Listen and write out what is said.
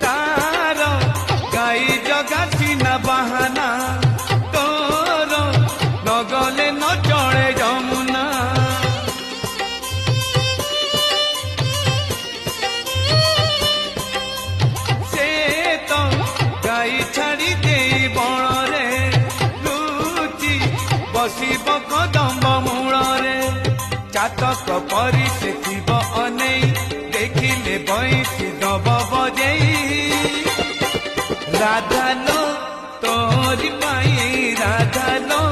तार गाई जगा सीना बहाना तोर नगले न चढ़े जमुना से तो गाई छाड़ी दे बण रे लुचि बसिब कदम्ब मूल रे चातक परी से थीब अनै देखिले बैसी दब बजेई राधा लो तोरी पाई राधा लो